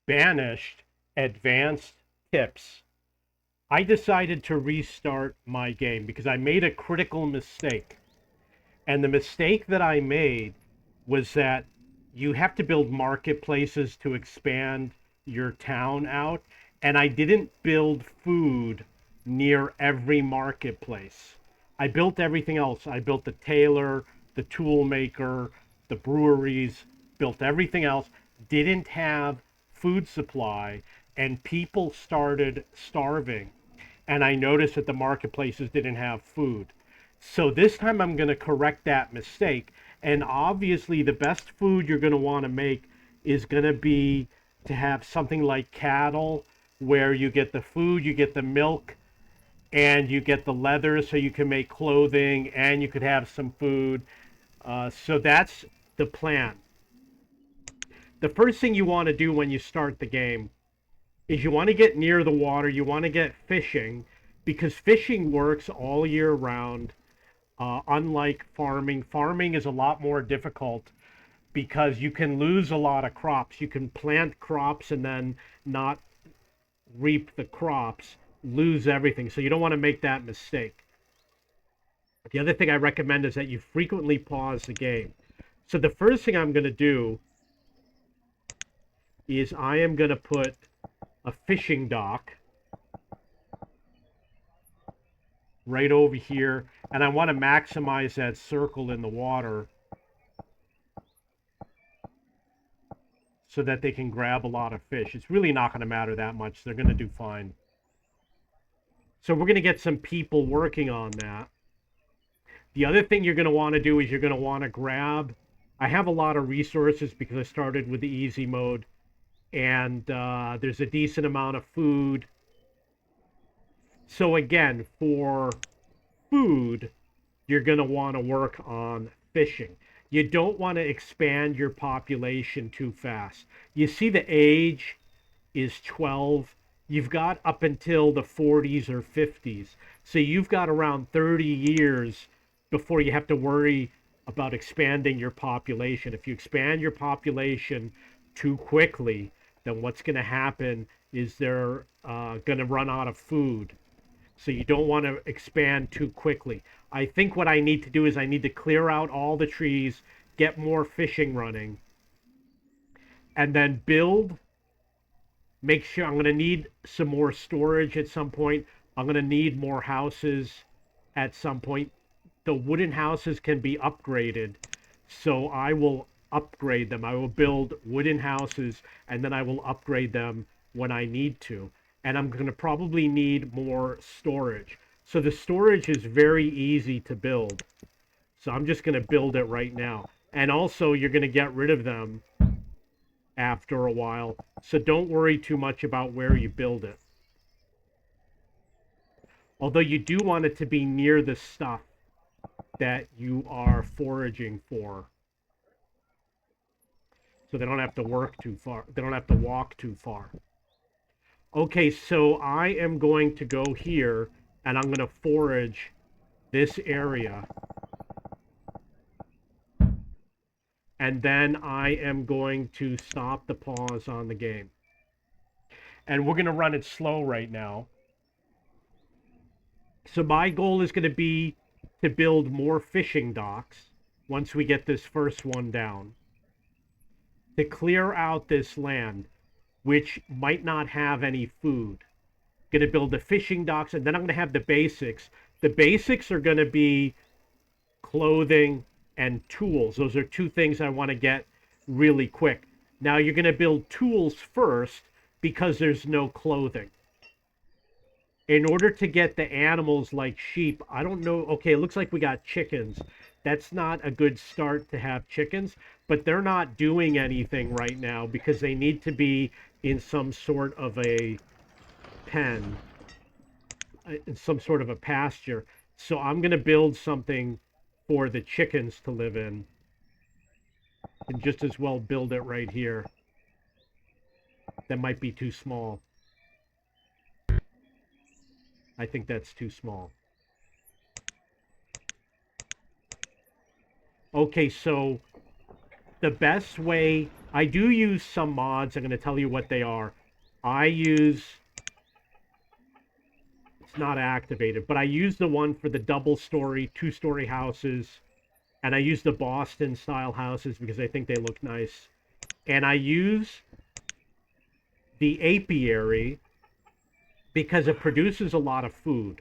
Banished advanced tips. I decided to restart my game because I made a critical mistake. And the mistake that I made was that you have to build marketplaces to expand your town out. And I didn't build food near every marketplace. I built everything else. I built the tailor, the tool maker, the breweries, built everything else. Didn't have food supply, and people started starving. And I noticed that the marketplaces didn't have food. So this time I'm going to correct that mistake. And obviously, the best food you're going to want to make is going to be to have something like cattle, where you get the food, you get the milk, and you get the leather so you can make clothing and you could have some food. So that's the plan. The first thing you want to do when you start the game is you want to get near the water, you want to get fishing because fishing works all year round. Unlike farming, farming is a lot more difficult because you can lose a lot of crops. You can plant crops and then not reap the crops, lose everything. So you don't want to make that mistake. The other thing I recommend is that you frequently pause the game. So the first thing I'm going to do is I am going to put a fishing dock right over here, and I want to maximize that circle in the water so that they can grab a lot of fish. It's really not going to matter that much. They're going to do fine. So we're going to get some people working on that. The other thing you're going to want to do is you're going to want to grab. I have a lot of resources because I started with the easy mode, and there's a decent amount of food. So again, for food, you're going to want to work on fishing. You don't want to expand your population too fast. You see the age is 12. You've got up until the 40s or 50s. So you've got around 30 years before you have to worry about expanding your population. If you expand your population too quickly, then what's going to happen is they're going to run out of food. So you don't want to expand too quickly. I think what I need to do is I need to clear out all the trees, get more fishing running, and then build. Make sure I'm going to need some more storage at some point. I'm going to need more houses at some point. The wooden houses can be upgraded, so I will upgrade them. I will build wooden houses and then I will upgrade them when I need to. And I'm going to probably need more storage. So the storage is very easy to build. So I'm just going to build it right now. And also, you're going to get rid of them after a while. So don't worry too much about where you build it. Although you do want it to be near the stuff that you are foraging for. So they don't have to work too far. They don't have to walk too far. Okay, so I am going to go here and I'm going to forage this area. And then I am going to stop the pause on the game. And we're going to run it slow right now. So my goal is going to be to build more fishing docks once we get this first one down. To clear out this land, which might not have any food. Going to build the fishing docks, and then I'm going to have the basics. The basics are going to be clothing and tools. Those are two things I want to get really quick. Now you're going to build tools first because there's no clothing. In order to get the animals like sheep, I don't know. Okay, it looks like we got chickens. That's not a good start to have chickens, but they're not doing anything right now because they need to be in some sort of a pen, in some sort of a pasture. So I'm going to build something for the chickens to live in and just as well build it right here. That might be too small. I think that's too small. Okay, so The best way, I do use some mods. I'm going to tell you what they are. I use, it's not activated, but I use the one for the double story, two-story houses, and I use the Boston style houses because I think they look nice. And I use the apiary because it produces a lot of food.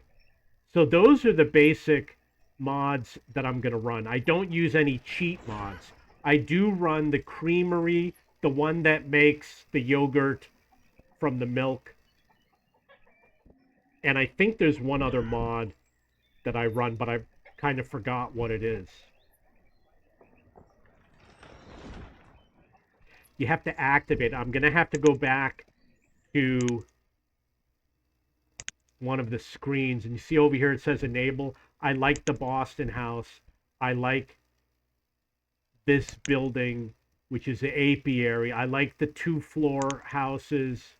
So those are the basic mods that I'm going to run. I don't use any cheat mods. I do run the creamery, the one that makes the yogurt from the milk. And I think there's one other mod that I run, but I kind of forgot what it is. You have to activate it. I'm going to have to go back to one of the screens. And you see over here it says enable. I like the Boston house. I like this building, which is the apiary. I like the two-floor houses.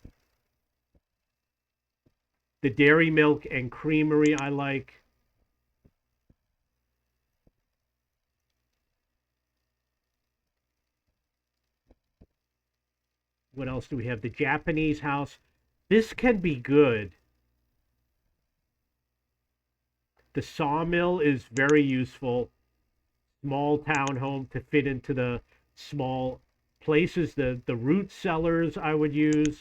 The dairy milk and creamery I like. What else do we have? The Japanese house. This can be good. The sawmill is very useful. Small townhome to fit into the small places. The root cellars I would use.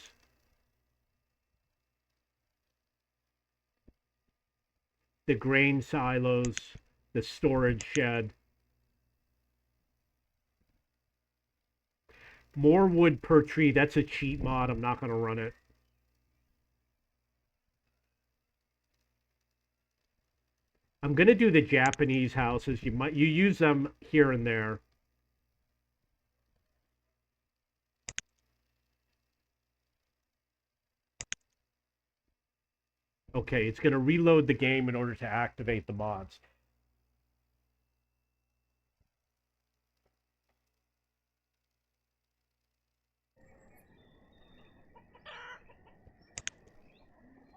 The grain silos. The storage shed. More wood per tree. That's a cheat mod. I'm not going to run it. I'm going to do the Japanese houses. You use them here and there. Okay, it's going to reload the game in order to activate the mods.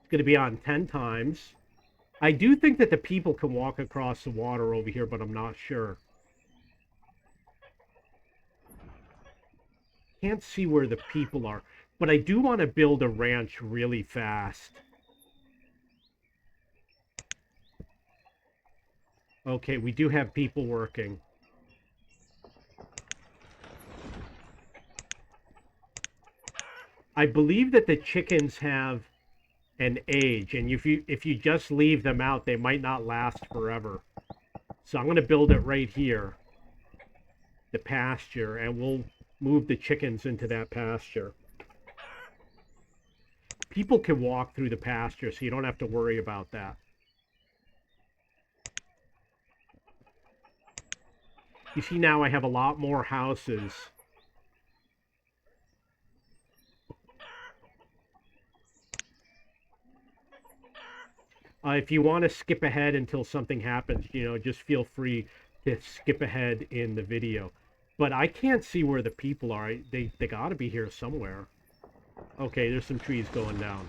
It's going to be on 10 times. I do think that the people can walk across the water over here, but I'm not sure. Can't see where the people are, but I do want to build a ranch really fast. Okay, we do have people working. I believe that the chickens have an age, and if you just leave them out, they might not last forever. So I'm going to build it right here, the pasture, and we'll move the chickens into that pasture. People can walk through the pasture, so you don't have to worry about that. You see now I have a lot more houses. If you want to skip ahead until something happens, just feel free to skip ahead in the video. But I can't see where the people are. They got to be here somewhere. Okay, there's some trees going down.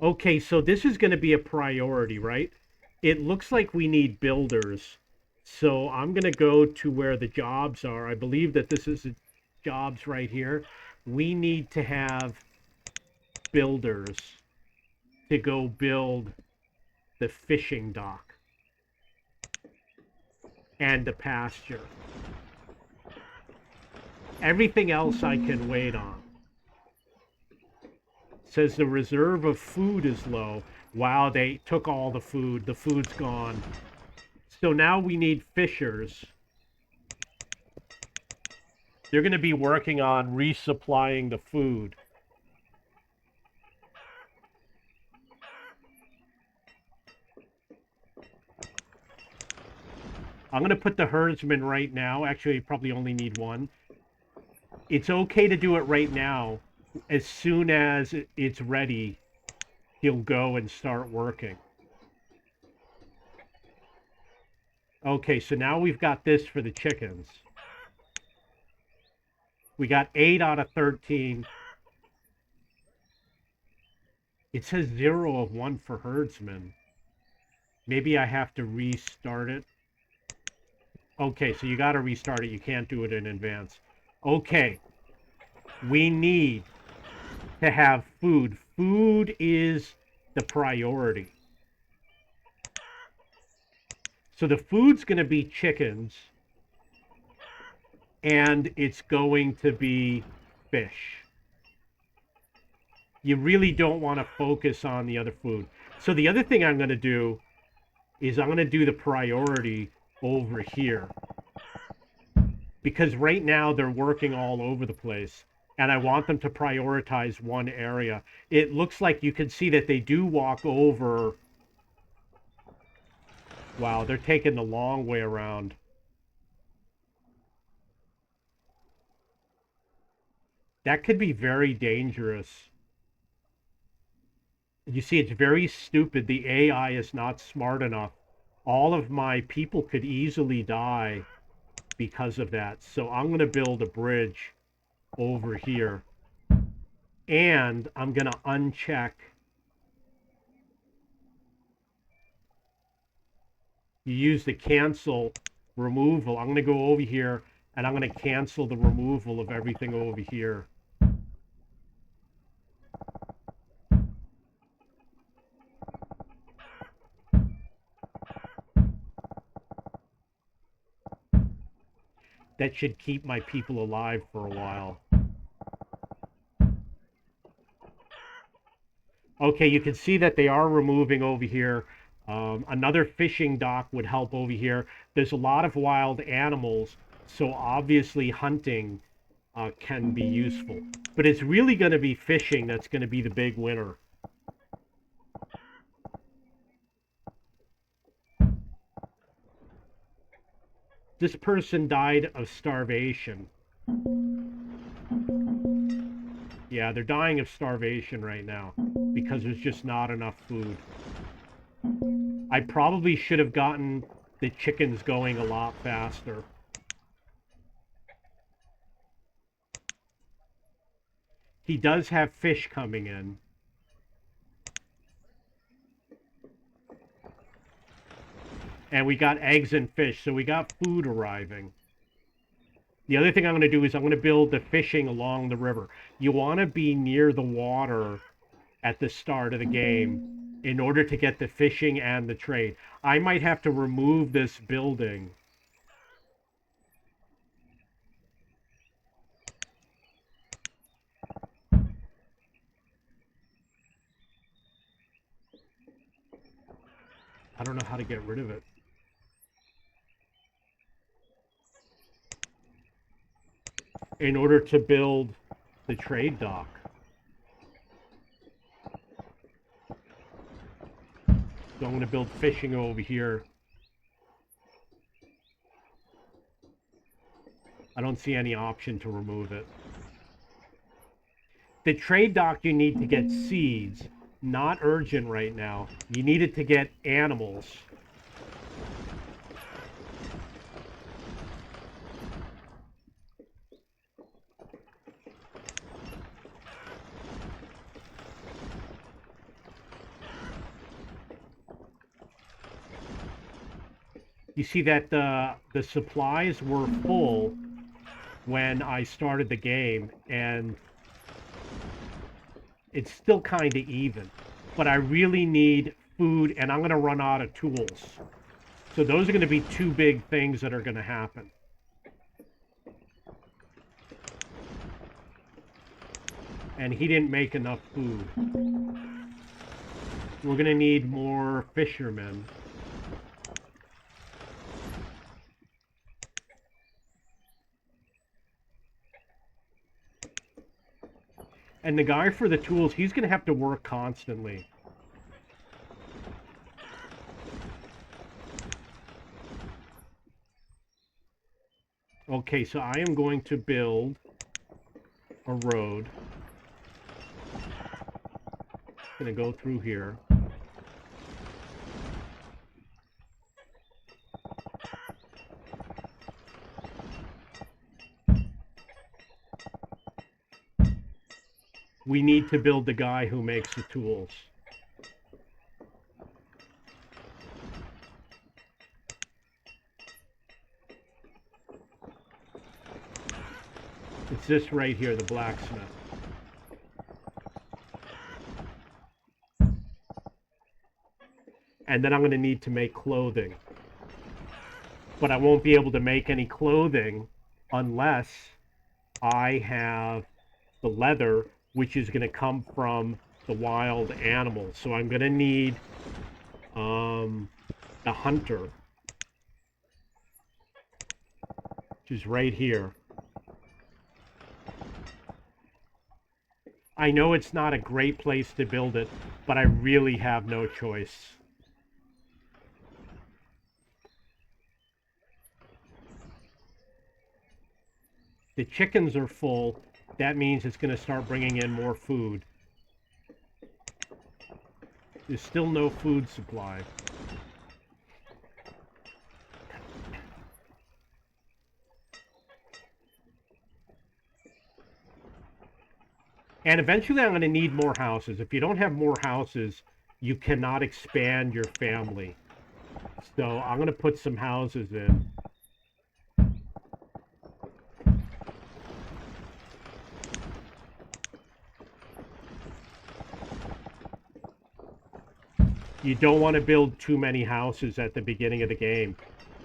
Okay, so this is going to be a priority, right? It looks like we need builders. So I'm going to go to where the jobs are. I believe that this is jobs right here. We need to have builders to go build the fishing dock and the pasture. Everything else I can wait on. It says the reserve of food is low. Wow, they took all the food. The food's gone. So now we need fishers. They're going to be working on resupplying the food. I'm going to put the herdsman right now. Actually, you probably only need one. It's okay to do it right now. As soon as it's ready, he'll go and start working. Okay, so now we've got this for the chickens. We got 8 out of 13. It says 0 of 1 for herdsman. Maybe I have to restart it. Okay, so you got to restart it. You can't do it in advance. Okay, we need to have food. Food is the priority. So the food's going to be chickens, and it's going to be fish. You really don't want to focus on the other food. So the other thing I'm going to do is I'm going to do the priority over here, because right now they're working all over the place and I want them to prioritize one area. It looks like you can see that they do walk over. Wow, they're taking the long way around. That could be very dangerous. You see, it's very stupid. The AI is not smart enough. All of my people could easily die because of that. So I'm going to build a bridge over here. And I'm going to uncheck. You use the cancel removal. I'm going to go over here and I'm going to cancel the removal of everything over here. That should keep my people alive for a while. Okay, you can see that they are removing over here. Another fishing dock would help over here. There's a lot of wild animals, so obviously hunting can be useful. But it's really going to be fishing that's going to be the big winner. This person died of starvation. Yeah, they're dying of starvation right now because there's just not enough food. I probably should have gotten the chickens going a lot faster. He does have fish coming in. And we got eggs and fish, so we got food arriving. The other thing I'm going to do is I'm going to build the fishing along the river. You want to be near the water at the start of the game in order to get the fishing and the trade. I might have to remove this building. I don't know how to get rid of it. In order to build the trade dock. So I'm going to build fishing over here. I don't see any option to remove it. The trade dock, you need to get seeds. Not urgent right now. You need it to get animals. You see that the supplies were full when I started the game, and it's still kind of even. But I really need food, and I'm going to run out of tools. So those are going to be two big things that are going to happen. And he didn't make enough food. We're going to need more fishermen. And the guy for the tools, he's going to have to work constantly. Okay, so I am going to build a road. I'm going to go through here. We need to build the guy who makes the tools. this right here, the blacksmith. And then I'm going to need to make clothing. But I won't be able to make any clothing unless I have the leather, which is going to come from the wild animals. So I'm going to need the hunter, which is right here. I know it's not a great place to build it, but I really have no choice. The chickens are full. That means it's going to start bringing in more food. There's still no food supply. And eventually I'm going to need more houses. If you don't have more houses, you cannot expand your family. So I'm going to put some houses in. You don't want to build too many houses at the beginning of the game.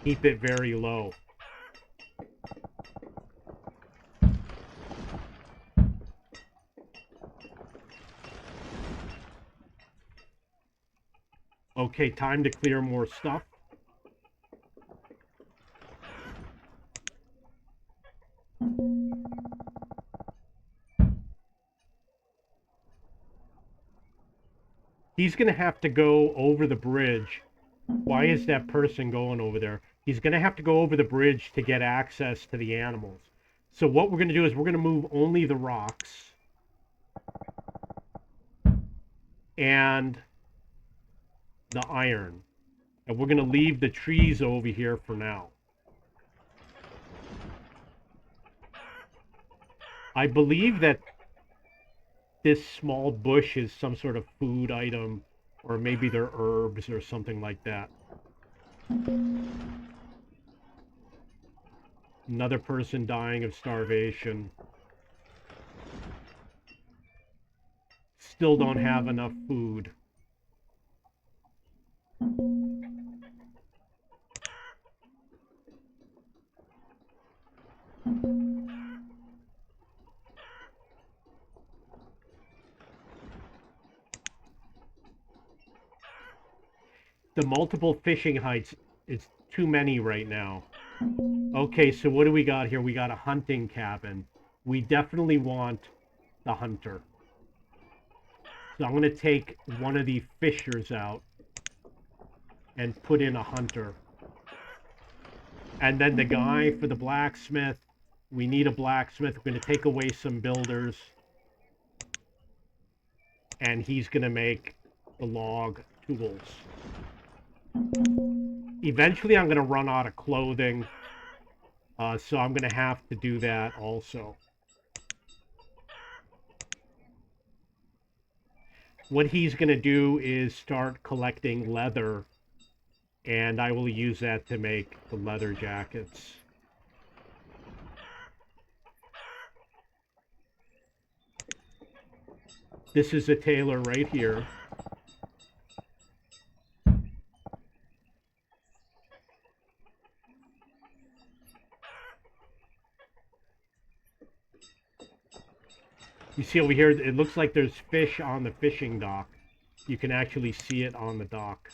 Keep it very low. Okay, time to clear more stuff. He's going to have to go over the bridge. Why is that person going over there? He's going to have to go over the bridge to get access to the animals. So what we're going to do is we're going to move only the rocks. And the iron. And we're going to leave the trees over here for now. I believe that this small bush is some sort of food item, or maybe they're herbs or something like that. Another person dying of starvation. Still don't have enough food. The multiple fishing heights is too many right now. Okay, so what do we got here? We got a hunting cabin. We definitely want the hunter. So I'm going to take one of the fishers out and put in a hunter. And then the guy for the blacksmith, we need a blacksmith. We're going to take away some builders. And he's going to make the log tools. Eventually I'm going to run out of clothing. So I'm going to have to do that also. What he's going to do is start collecting leather, and I will use that to make the leather jackets. This is a tailor right here. You see over here, it looks like there's fish on the fishing dock. You can actually see it on the dock.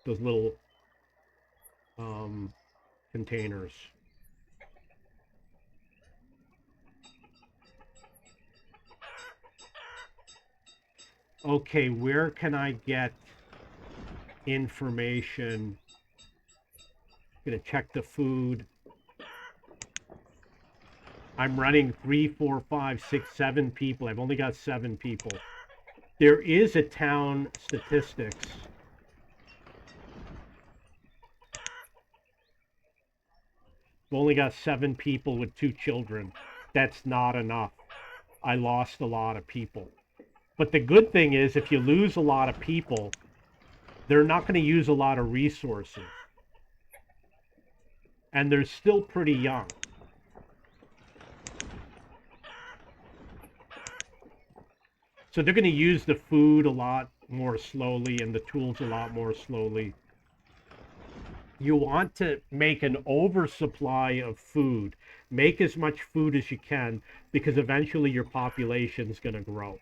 Those little containers. Okay, where can I get information? I'm gonna check the food. I'm running 3, 4, 5, 6, 7 people. I've only got 7 people. There is a town statistics. I've only got 7 people with 2 children. That's not enough. I lost a lot of people. But the good thing is, if you lose a lot of people, they're not going to use a lot of resources. And they're still pretty young. So they're going to use the food a lot more slowly and the tools a lot more slowly. You want to make an oversupply of food. Make as much food as you can because eventually your population is going to grow.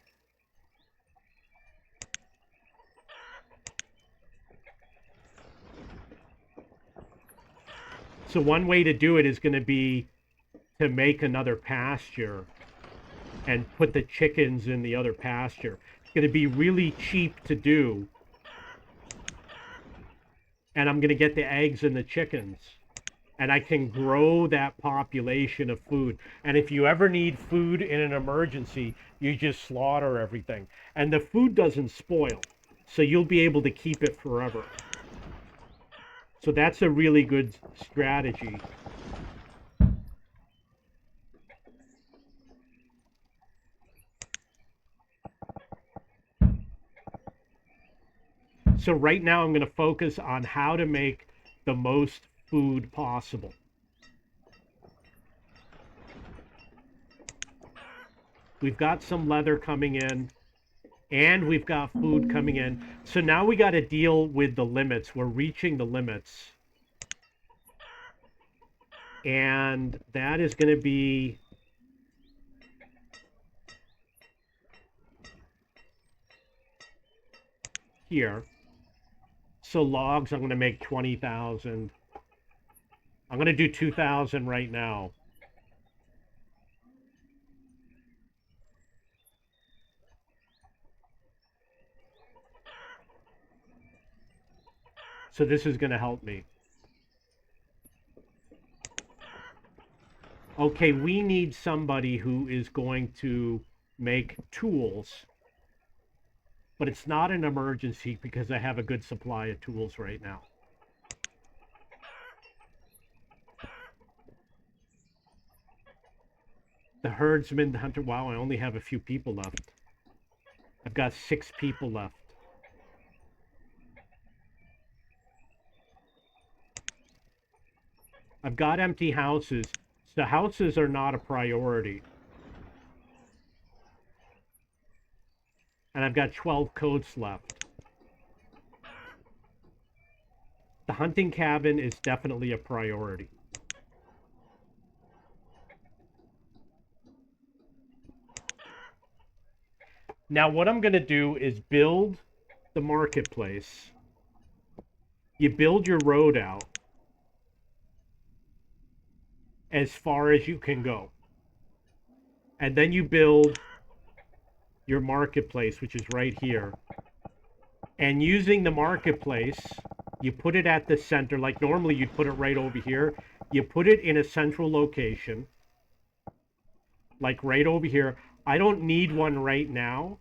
So one way to do it is going to be to make another pasture and put the chickens in the other pasture. It's going to be really cheap to do. And I'm going to get the eggs and the chickens. And I can grow that population of food. And if you ever need food in an emergency, you just slaughter everything. And the food doesn't spoil. So you'll be able to keep it forever. So that's a really good strategy. So right now I'm going to focus on how to make the most food possible. We've got some leather coming in and we've got food coming in. So now we got to deal with the limits. We're reaching the limits. And that is going to be here. So logs, I'm going to make 20,000. I'm going to do 2,000 right now. So this is going to help me. Okay, we need somebody who is going to make tools. But it's not an emergency because I have a good supply of tools right now. The herdsman, the hunter, wow, I only have a few people left. I've got 6 people left. I've got empty houses. So houses are not a priority. And I've got 12 coats left. The hunting cabin is definitely a priority. Now what I'm going to do is build the marketplace. You build your road out as far as you can go. And then you build your marketplace, which is right here. And using the marketplace, you put it at the center. Like normally you'd put it right over here. You put it in a central location, like right over here. I don't need one right now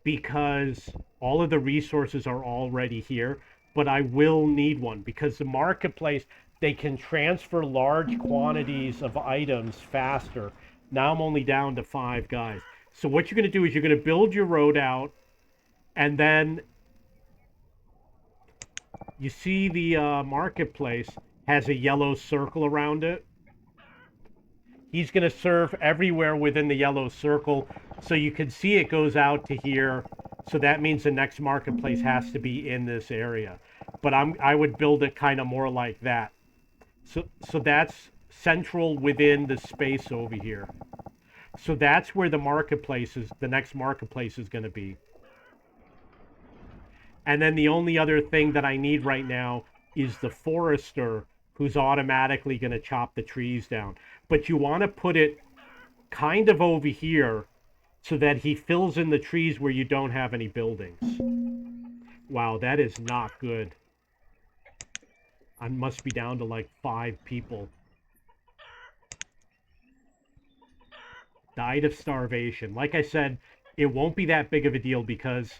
because all of the resources are already here, but I will need one because the marketplace, they can transfer large quantities of items faster. Now I'm only down to 5 guys. So what you're going to do is you're going to build your road out, and then you see the marketplace has a yellow circle around it. He's going to serve everywhere within the yellow circle. So you can see it goes out to here. So that means the next marketplace has to be in this area. But I would build it kind of more like that. So that's central within the space over here. So that's where the marketplace is, the next marketplace is going to be. And then the only other thing that I need right now is the forester who's automatically going to chop the trees down. But you want to put it kind of over here so that he fills in the trees where you don't have any buildings. Wow, that is not good. I must be down to like 5 people. Died of starvation. Like I said, it won't be that big of a deal because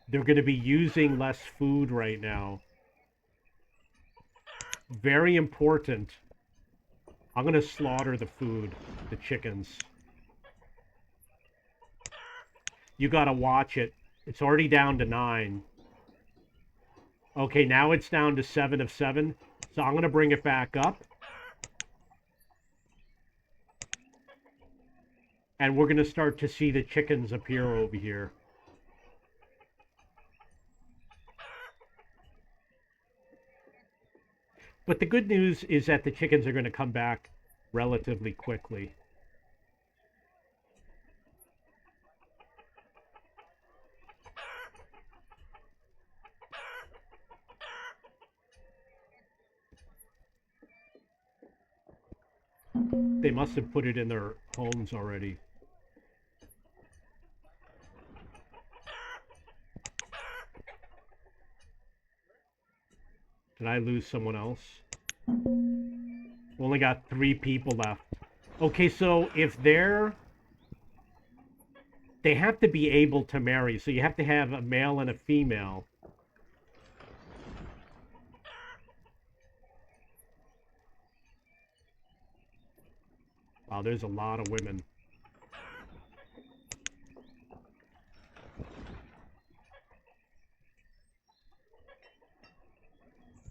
they're going to be using less food right now. Very important. I'm going to slaughter the food, the chickens. You got to watch it. It's already down to 9. Okay, now it's down to 7 of 7. So I'm going to bring it back up. And we're going to start to see the chickens appear over here. But the good news is that the chickens are going to come back relatively quickly. They must have put it in their homes already. Did I lose someone else? We only got 3 people left. Okay, so if they have to be able to marry, so you have to have a male and a female. Wow, there's a lot of women.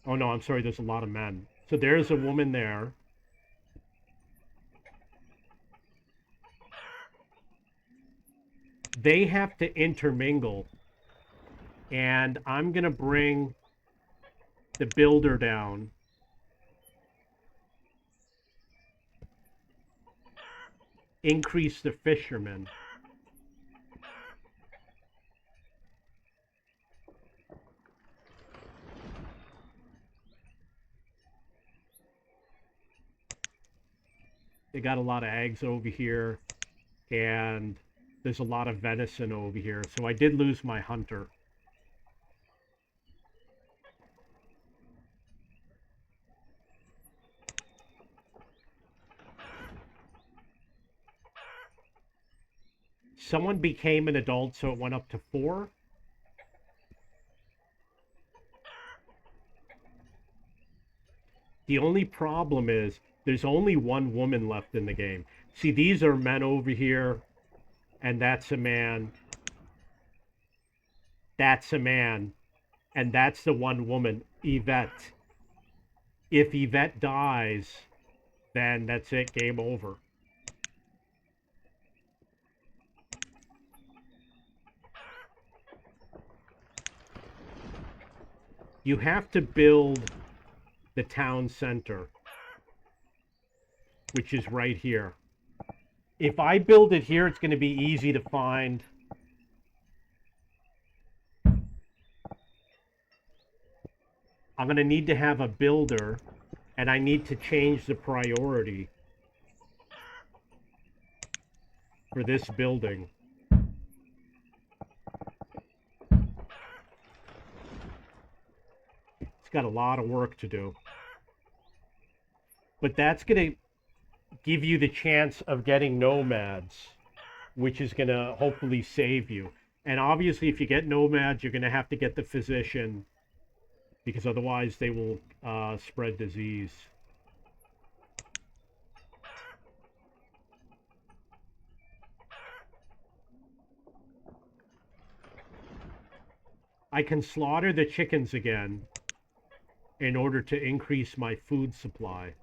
Oh no, I'm sorry, there's a lot of men. So there's a woman there. They have to intermingle. And I'm going to bring the builder down. Increase the fishermen. They got a lot of eggs over here, and there's a lot of venison over here. So I did lose my hunter. Someone became an adult, so it went up to 4. The only problem is there's only 1 woman left in the game. See, these are men over here, and that's a man. That's a man, and that's the 1 woman, Yvette. If Yvette dies, then that's it, game over. You have to build the town center, which is right here. If I build it here, it's going to be easy to find. I'm going to need to have a builder, and I need to change the priority for this building. It's got a lot of work to do. But that's going to give you the chance of getting nomads, which is going to hopefully save you. And obviously, if you get nomads, you're going to have to get the physician, because otherwise they will spread disease. I can slaughter the chickens again in order to increase my food supply.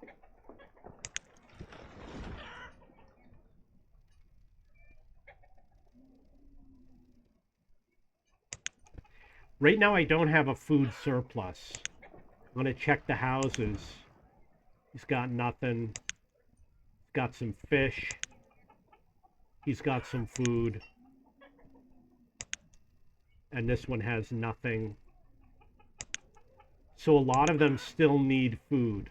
Right now I don't have a food surplus. I'm going to check the houses. He's got nothing. He's got some fish. He's got some food. And this one has nothing. So a lot of them still need food.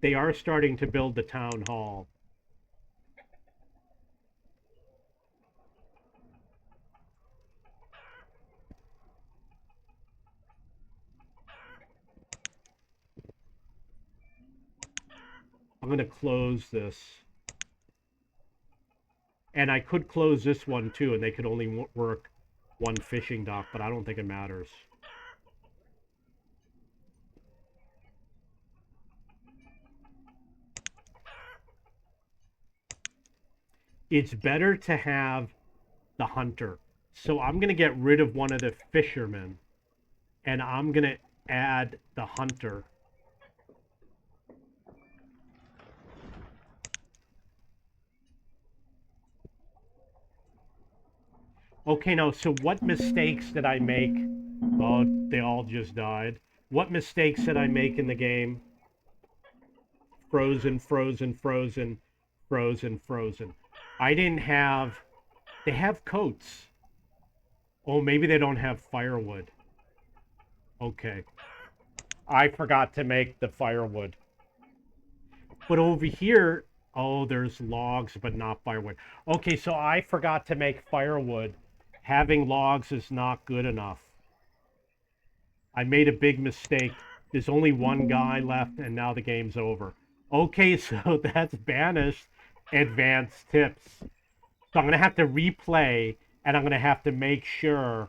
They are starting to build the town hall. I'm going to close this. And I could close this one too, and they could only work 1 fishing dock, but I don't think it matters. It's better to have the hunter. So I'm going to get rid of one of the fishermen, and I'm going to add the hunter. Okay, now, so what mistakes did I make? Oh, they all just died. What mistakes did I make in the game? Frozen, frozen, frozen, frozen, frozen. I didn't have. They have coats. Oh, maybe they don't have firewood. Okay. I forgot to make the firewood. But over here, oh, there's logs, but not firewood. Okay, so I forgot to make firewood. Having logs is not good enough. I made a big mistake. There's only one guy left, and now the game's over. Okay, so that's Banished advanced tips. So I'm going to have to replay, and I'm going to have to make sure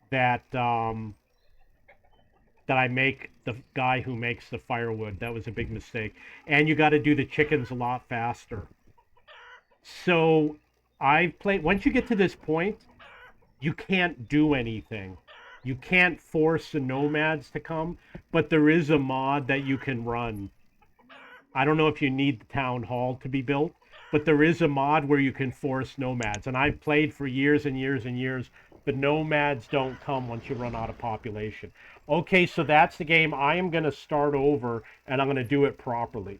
that that I make the guy who makes the firewood. That was a big mistake. And you got to do the chickens a lot faster. So I've played. Once you get to this point, you can't do anything. You can't force the nomads to come, but there is a mod that you can run. I don't know if you need the town hall to be built, but there is a mod where you can force nomads. And I've played for years and years and years. The nomads don't come once you run out of population. Okay, so that's the game. I am going to start over and I'm going to do it properly.